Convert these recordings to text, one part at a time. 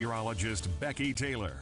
Meteorologist Becky Taylor.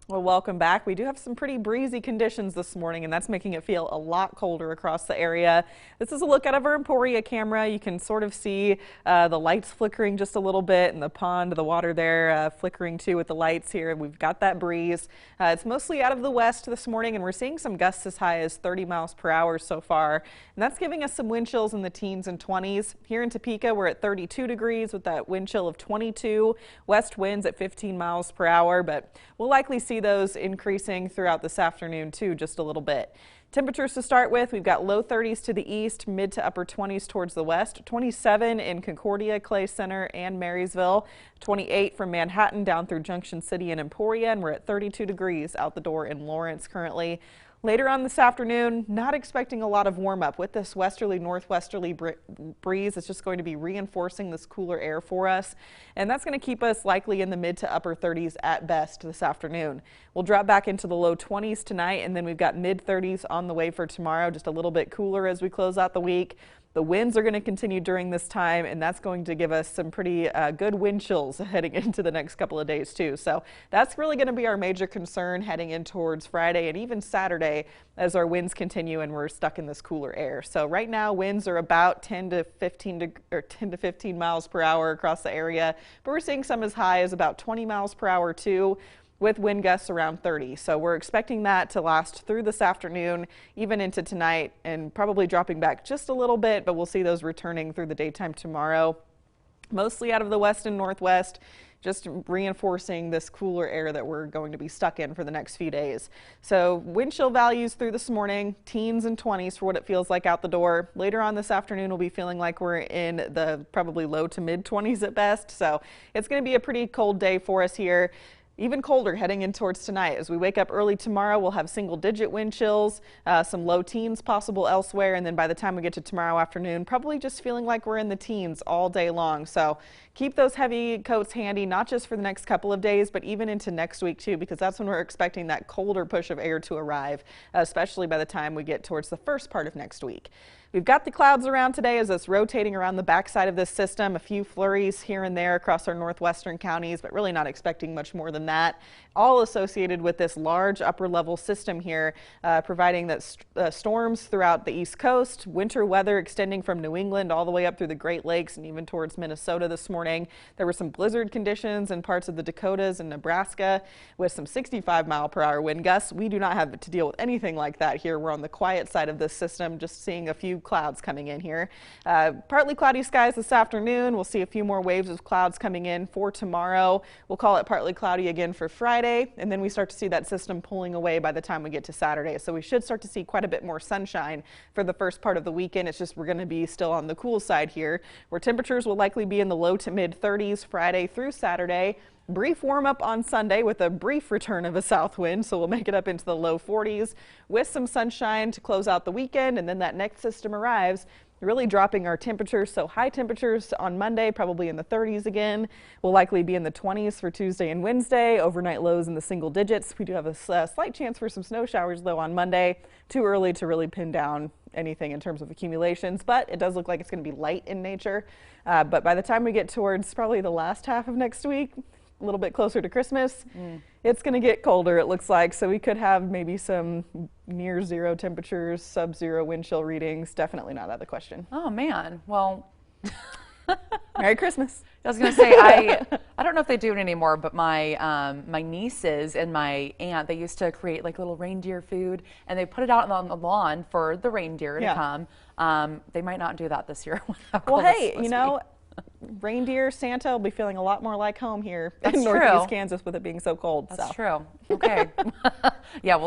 Well, welcome back. We do have some pretty breezy conditions this morning, and that's making it feel a lot colder across the area. This is a look out of our Emporia camera. You can sort of see the lights flickering just a little bit, and the pond, the water there flickering too with the lights here. We've got that breeze. It's mostly out of the west this morning, and we're seeing some gusts as high as 30 miles per hour so far. And that's giving us some wind chills in the teens and 20s. Here in Topeka, we're at 32 degrees with that wind chill of 22. West winds at 15 miles per hour, but we'll likely see those increasing throughout this afternoon too, just a little bit. Temperatures to start with, we've got low 30s to the east, mid to upper 20s towards the west, 27 in Concordia, Clay Center, and Marysville, 28 from Manhattan down through Junction City and Emporia, and we're at 32 degrees out the door in Lawrence currently. Later on this afternoon, not expecting a lot of warm up with this westerly northwesterly breeze. It's just going to be reinforcing this cooler air for us, and that's going to keep us likely in the mid to upper 30s at best this afternoon. We'll drop back into the low 20s tonight, and then we've got mid 30s on the way for tomorrow, just a little bit cooler as we close out the week. The winds are going to continue during this time, and that's going to give us some pretty good wind chills heading into the next couple of days too. So that's really going to be our major concern heading in towards Friday and even Saturday as our winds continue and we're stuck in this cooler air. So right now winds are about 10 to 15 miles per hour across the area, but we're seeing some as high as about 20 miles per hour too, with wind gusts around 30. So we're expecting that to last through this afternoon, even into tonight, and probably dropping back just a little bit, but we'll see those returning through the daytime tomorrow. Mostly out of the west and northwest, just reinforcing this cooler air that we're going to be stuck in for the next few days. So wind chill values through this morning, teens and 20s for what it feels like out the door. Later on this afternoon, we'll be feeling like we're in the probably low to mid 20s at best. So it's going to be a pretty cold day for us here. Even colder heading in towards tonight. As we wake up early tomorrow, we'll have single-digit wind chills, some low teens possible elsewhere, and then by the time we get to tomorrow afternoon, probably just feeling like we're in the teens all day long. So keep those heavy coats handy, not just for the next couple of days, but even into next week too, because that's when we're expecting that colder push of air to arrive, especially by the time we get towards the first part of next week. We've got the clouds around today as it's rotating around the backside of this system. A few flurries here and there across our northwestern counties, but really not expecting much more than that. All associated with this large upper level system here, providing that storms throughout the East Coast, winter weather extending from New England all the way up through the Great Lakes and even towards Minnesota this morning. There were some blizzard conditions in parts of the Dakotas and Nebraska with some 65-mile-per-hour wind gusts. We do not have to deal with anything like that here. We're on the quiet side of this system, just seeing a few clouds coming in here. Partly cloudy skies this afternoon. We'll see a few more waves of clouds coming in for tomorrow. We'll call it partly cloudy again for Friday, and then we start to see that system pulling away by the time we get to Saturday. So we should start to see quite a bit more sunshine for the first part of the weekend. It's just we're going to be still on the cool side here, where temperatures will likely be in the low to mid 30s Friday through Saturday. Brief warm up on Sunday with a brief return of a south wind, so we'll make it up into the low 40s with some sunshine to close out the weekend, and then that next system arrives, really dropping our temperatures. So high temperatures on Monday, probably in the 30s again. We'll likely be in the 20s for Tuesday and Wednesday. Overnight lows in the single digits. We do have a slight chance for some snow showers though on Monday. Too early to really pin down anything in terms of accumulations, but it does look like it's going to be light in nature. But by the time we get towards probably the last half of next week, a little bit closer to Christmas, it's going to get colder, it looks like. So we could have maybe some near zero temperatures, sub-zero wind chill readings. Definitely not out of the question. Oh man, well, Merry Christmas. I was going to say, I don't know if they do it anymore, but my my nieces and my aunt, they used to create like little reindeer food, and they put it out on the lawn for the reindeer to come. They might not do that this year. Well, hey, you know, reindeer Santa will be feeling a lot more like home here in Northeast Kansas with it being so cold. That's true. Okay. Yeah, we'll